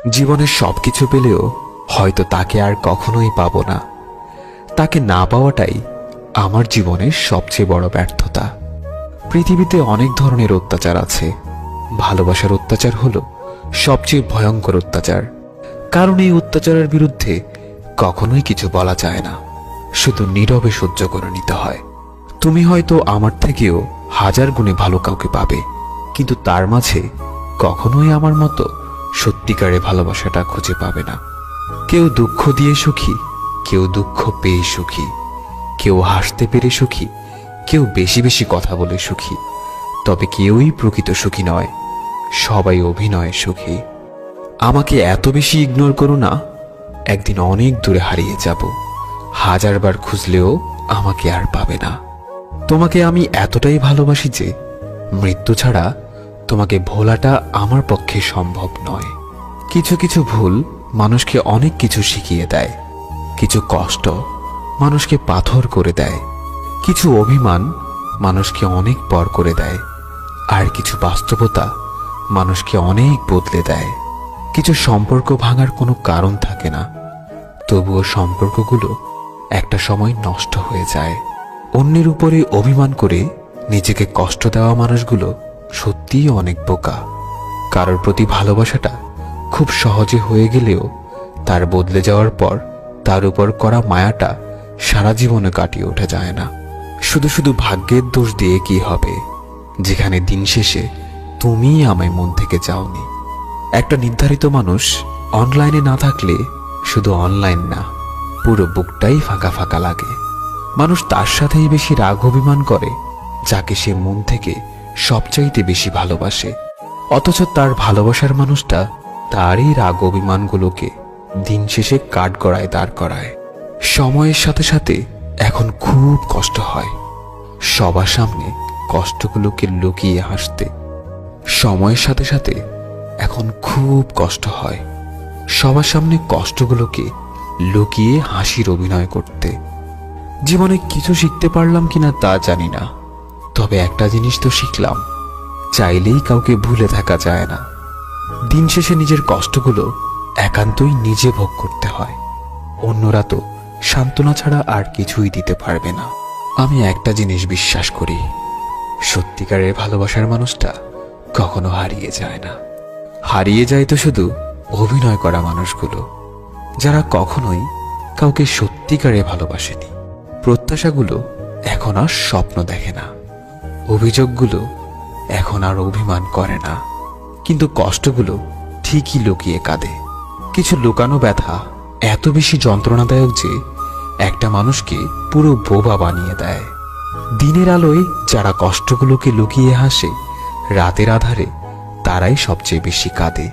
জীবনের সবকিছু পেলেও হয়তো তাকে আর কখনোই পাবো না। তাকে না পাওয়াটাই আমার জীবনের সবচেয়ে বড় ব্যর্থতা। পৃথিবীতে অনেক ধরনের অত্যাচার আছে, ভালোবাসার অত্যাচার হলো সবচেয়ে ভয়ঙ্কর অত্যাচার। কারণ এই অত্যাচারের বিরুদ্ধে কখনোই কিছু বলা যায় না, শুধু নীরবে সহ্য করে নিতে হয়। তুমি হয়তো আমার থেকেও হাজার গুণে ভালো কাউকে পাবে, কিন্তু তার মাঝে কখনোই আমার মতো সত্যিকারে ভালোবাসাটা খুঁজে পাবে না। কেউ দুঃখ দিয়ে সুখী, কেউ দুঃখ পেয়ে সুখী, কেউ হাসতে পেরে সুখী, কেউ বেশি বেশি কথা বলে সুখী। তবে কেউই প্রকৃত সুখী নয়, সবাই অভিনয়ে সুখী। আমাকে এত বেশি ইগনোর করো না, একদিন অনেক দূরে হারিয়ে যাব। হাজারবার খুঁজলেও আমাকে আর পাবে না। তোমাকে আমি এতটাই ভালোবাসি যে মৃত্যু ছাড়া তোমাকে ভোলাটা আমার পক্ষে সম্ভব নয়। কিছু কিছু ভুল মানুষকে অনেক কিছু শিখিয়ে দেয়, কিছু কষ্ট মানুষকে পাথর করে দেয়, কিছু অভিমান মানুষকে অনেক পর করে দেয়, আর কিছু বাস্তবতা মানুষকে অনেক বদলে দেয়। কিছু সম্পর্ক ভাঙার কোনো কারণ থাকে না, তবুও সম্পর্কগুলো একটা সময় নষ্ট হয়ে যায়। অন্যের উপরে অভিমান করে নিজেকে কষ্ট দেওয়া মানুষগুলো সত্যিই অনেক বোকা। কারোর প্রতি ভালোবাসাটা খুব সহজে হয়ে গেলেও তার বদলে যাওয়ার পর তার উপর করা মায়াটা সারা জীবনে কাটিয়ে ওঠা যায় না। শুধু শুধু ভাগ্যের দোষ দিয়ে কি হবে, যেখানে দিন শেষে তুমিই আমায় মন থেকে চাওনি। একটা নির্ধারিত মানুষ অনলাইনে না থাকলে শুধু অনলাইন না, পুরো বুকটাই ফাঁকা ফাঁকা লাগে। মানুষ তার সাথেই বেশি রাগ অভিমান করে যাকে সে মন থেকে সবচাইতে বেশি ভালোবাসে, অথচ তার ভালোবাসার মানুষটা তারই রাগ অভিমানগুলোকে দিন শেষে কাঠগড়ায় দাঁড় করায়। সময়ের সাথে সাথে এখন খুব কষ্ট হয় সবার সামনে কষ্টগুলোকে লুকিয়ে হাসতে। সময়ের সাথে সাথে এখন খুব কষ্ট হয় সবার সামনে কষ্টগুলোকে লুকিয়ে হাসির অভিনয় করতে। জীবনে কিছু শিখতে পারলাম কিনা তা জানি না, তবে একটা জিনিস তো শিখলাম, চাইলেই কাউকে ভুলে থাকা যায় না। দিন শেষে নিজের কষ্টগুলো একান্তই নিজে ভোগ করতে হয়, অন্যরা তো সান্ত্বনা ছাড়া আর কিছুই দিতে পারবে না। আমি একটা জিনিস বিশ্বাস করি, সত্যিকারের ভালোবাসার মানুষটা কখনো হারিয়ে যায় না। হারিয়ে যায় তো শুধু অভিনয় করা মানুষগুলো, যারা কখনোই কাউকে সত্যিকারে ভালোবাসেনি। প্রত্যাশাগুলো এখন আর স্বপ্ন দেখে না, অভিযোগগুলো এখন আর অভিমান করে না, কিন্তু কষ্টগুলো ঠিকই লুকিয়ে কাঁদে। কিছু লুকানো ব্যথা এত বেশি যন্ত্রণাদায়ক যে একটা মানুষকে পুরো বোবা বানিয়ে দেয়। দিনের আলোয় যারা কষ্টগুলোকে লুকিয়ে হাসে, রাতের আধারে তারাই সবচেয়ে বেশি কাঁদে।